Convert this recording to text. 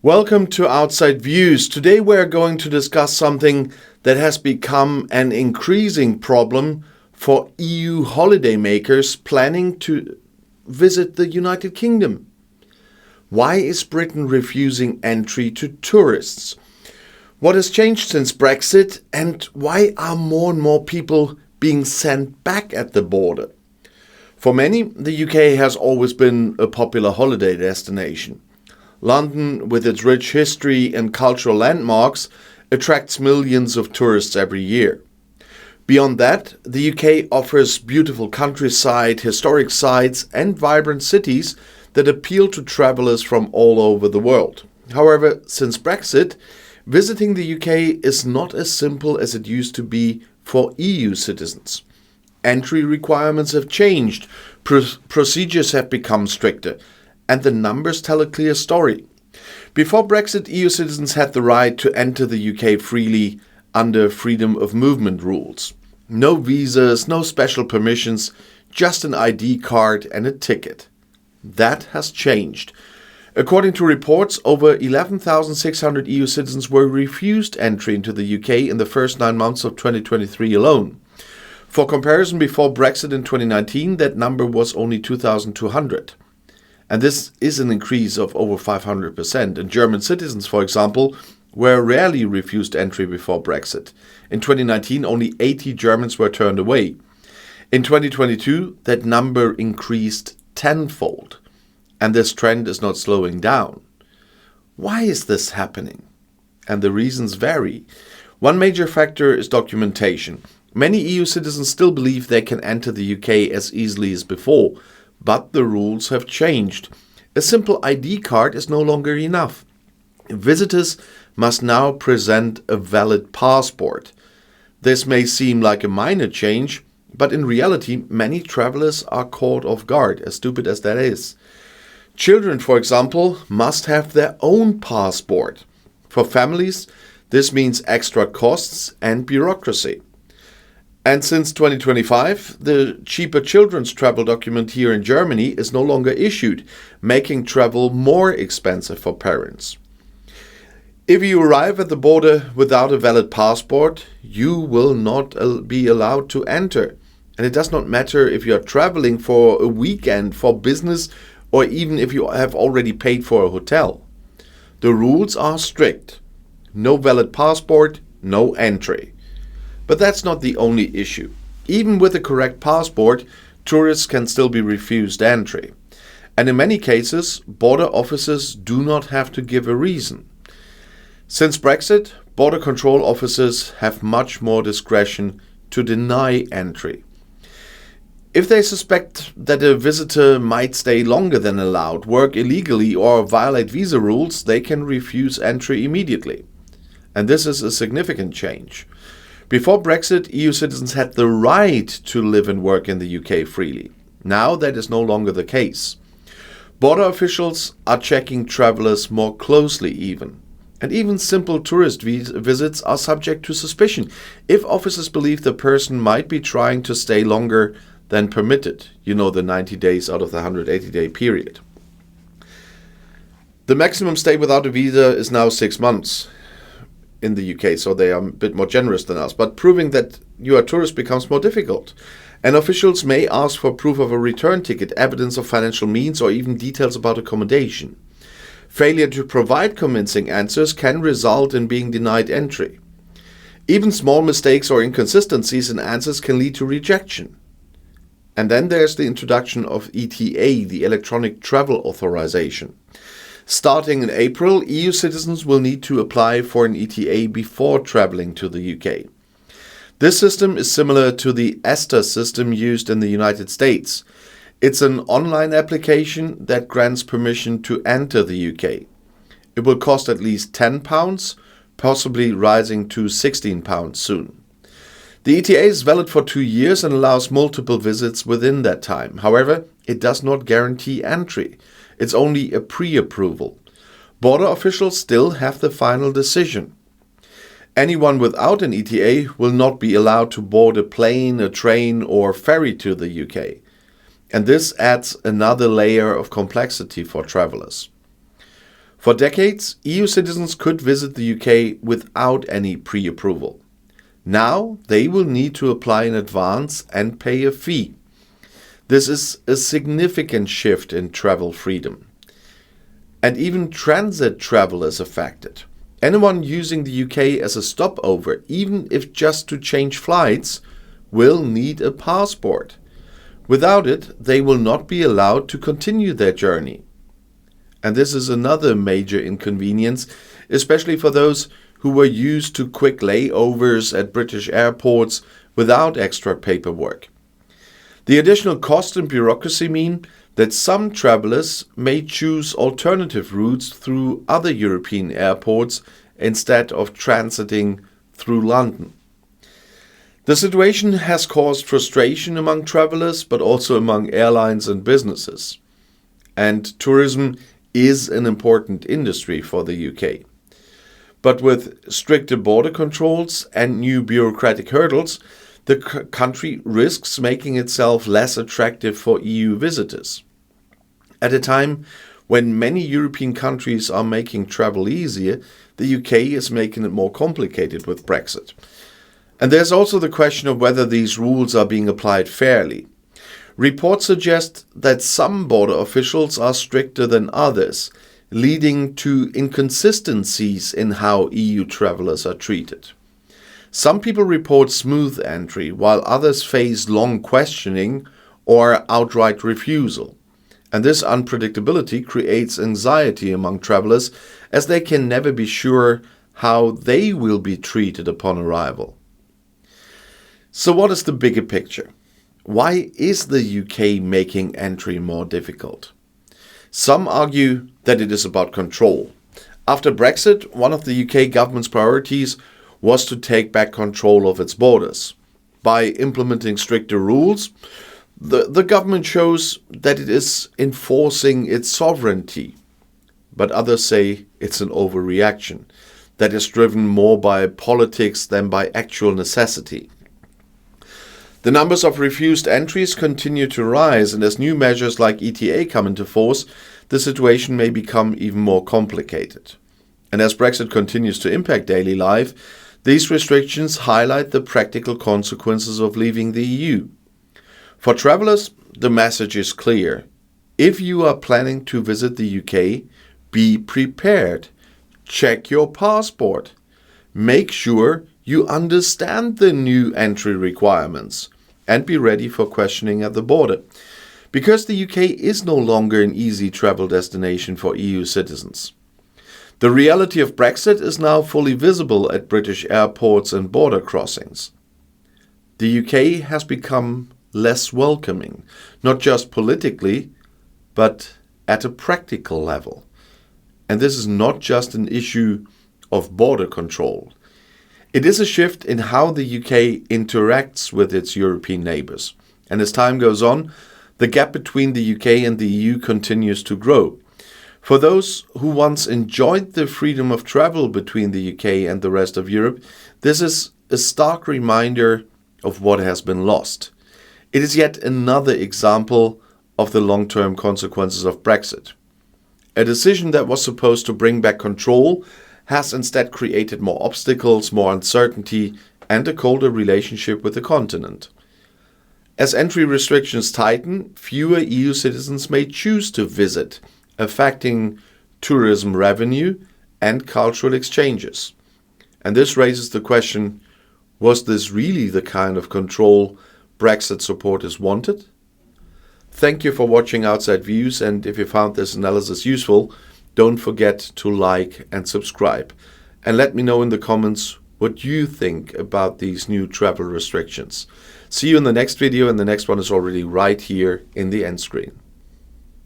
Welcome to Outside Views. Today we're going to discuss something that has become an increasing problem for EU holidaymakers planning to visit the United Kingdom. Why is Britain refusing entry to tourists? What has changed since Brexit, and why are more and more people being sent back at the border? For many, the UK has always been a popular holiday destination. London, with its rich history and cultural landmarks, attracts millions of tourists every year. Beyond that, the UK offers beautiful countryside, historic sites, and vibrant cities that appeal to travelers from all over the world. However, since Brexit, visiting the UK is not as simple as it used to be for EU citizens. Entry requirements have changed, procedures have become stricter, and the numbers tell a clear story. Before Brexit, EU citizens had the right to enter the UK freely under freedom of movement rules. No visas, no special permissions, just an ID card and a ticket. That has changed. According to reports, over 11,600 EU citizens were refused entry into the UK in the first 9 months of 2023 alone. For comparison, before Brexit in 2019, that number was only 2,200. And this is an increase of over 500%. And German citizens, for example, were rarely refused entry before Brexit. In 2019, only 80 Germans were turned away. In 2022, that number increased tenfold. And this trend is not slowing down. Why is this happening? And the reasons vary. One major factor is documentation. Many EU citizens still believe they can enter the UK as easily as before. But the rules have changed. A simple ID card is no longer enough. Visitors must now present a valid passport. This may seem like a minor change, but in reality, many travelers are caught off guard, as stupid as that is. Children, for example, must have their own passport. For families, this means extra costs and bureaucracy. And since 2025, the cheaper children's travel document here in Germany is no longer issued, making travel more expensive for parents. If you arrive at the border without a valid passport, you will not be allowed to enter. And it does not matter if you are traveling for a weekend, for business, or even if you have already paid for a hotel. The rules are strict. No valid passport, no entry. But that's not the only issue. Even with a correct passport, tourists can still be refused entry. And in many cases, border officers do not have to give a reason. Since Brexit, border control officers have much more discretion to deny entry. If they suspect that a visitor might stay longer than allowed, work illegally, or violate visa rules, they can refuse entry immediately. And this is a significant change. Before Brexit, EU citizens had the right to live and work in the UK freely. Now that is no longer the case. Border officials are checking travelers more closely even. And even simple tourist visits are subject to suspicion if officers believe the person might be trying to stay longer than permitted. You know, the 90 days out of the 180-day period. The maximum stay without a visa is now 6 months. In the UK, so they are a bit more generous than us. But proving that you are a tourist becomes more difficult. And officials may ask for proof of a return ticket, evidence of financial means, or even details about accommodation. Failure to provide convincing answers can result in being denied entry. Even small mistakes or inconsistencies in answers can lead to rejection. And then there's the introduction of ETA, the Electronic Travel Authorization. Starting in April, EU citizens will need to apply for an ETA before traveling to the UK. This system is similar to the ESTA system used in the United States. It's an online application that grants permission to enter the UK. It will cost at least £10, possibly rising to £16 soon. The ETA is valid for 2 years and allows multiple visits within that time. However, it does not guarantee entry. It's only a pre-approval. Border officials still have the final decision. Anyone without an ETA will not be allowed to board a plane, a train, or ferry to the UK. And this adds another layer of complexity for travelers. For decades, EU citizens could visit the UK without any pre-approval. Now they will need to apply in advance and pay a fee. This is a significant shift in travel freedom. And even transit travel is affected. Anyone using the UK as a stopover, even if just to change flights, will need a passport. Without it, they will not be allowed to continue their journey. And this is another major inconvenience, especially for those who were used to quick layovers at British airports without extra paperwork. The additional cost and bureaucracy mean that some travelers may choose alternative routes through other European airports instead of transiting through London. The situation has caused frustration among travelers, but also among airlines and businesses. And tourism is an important industry for the UK. But with stricter border controls and new bureaucratic hurdles, the country risks making itself less attractive for EU visitors. At a time when many European countries are making travel easier, the UK is making it more complicated with Brexit. And there's also the question of whether these rules are being applied fairly. Reports suggest that some border officials are stricter than others, leading to inconsistencies in how EU travelers are treated. Some people report smooth entry, while others face long questioning or outright refusal. And this unpredictability creates anxiety among travelers, as they can never be sure how they will be treated upon arrival. So what is the bigger picture? Why is the UK making entry more difficult? Some argue that it is about control. After Brexit, one of the UK government's priorities was to take back control of its borders. By implementing stricter rules, the government shows that it is enforcing its sovereignty. But others say it's an overreaction that is driven more by politics than by actual necessity. The numbers of refused entries continue to rise, and as new measures like ETA come into force, the situation may become even more complicated. And as Brexit continues to impact daily life, these restrictions highlight the practical consequences of leaving the EU. For travelers, the message is clear. If you are planning to visit the UK, be prepared. Check your passport. Make sure you understand the new entry requirements and be ready for questioning at the border. Because the UK is no longer an easy travel destination for EU citizens. The reality of Brexit is now fully visible at British airports and border crossings. The UK has become less welcoming, not just politically, but at a practical level. And this is not just an issue of border control. It is a shift in how the UK interacts with its European neighbours. And as time goes on, the gap between the UK and the EU continues to grow. For those who once enjoyed the freedom of travel between the UK and the rest of Europe, this is a stark reminder of what has been lost. It is yet another example of the long-term consequences of Brexit. A decision that was supposed to bring back control has instead created more obstacles, more uncertainty, and a colder relationship with the continent. As entry restrictions tighten, fewer EU citizens may choose to visit, affecting tourism revenue and cultural exchanges. And this raises the question, was this really the kind of control Brexit supporters wanted? Thank you for watching Outside Views, and if you found this analysis useful, don't forget to like and subscribe. And let me know in the comments what you think about these new travel restrictions. See you in the next video, and the next one is already right here in the end screen.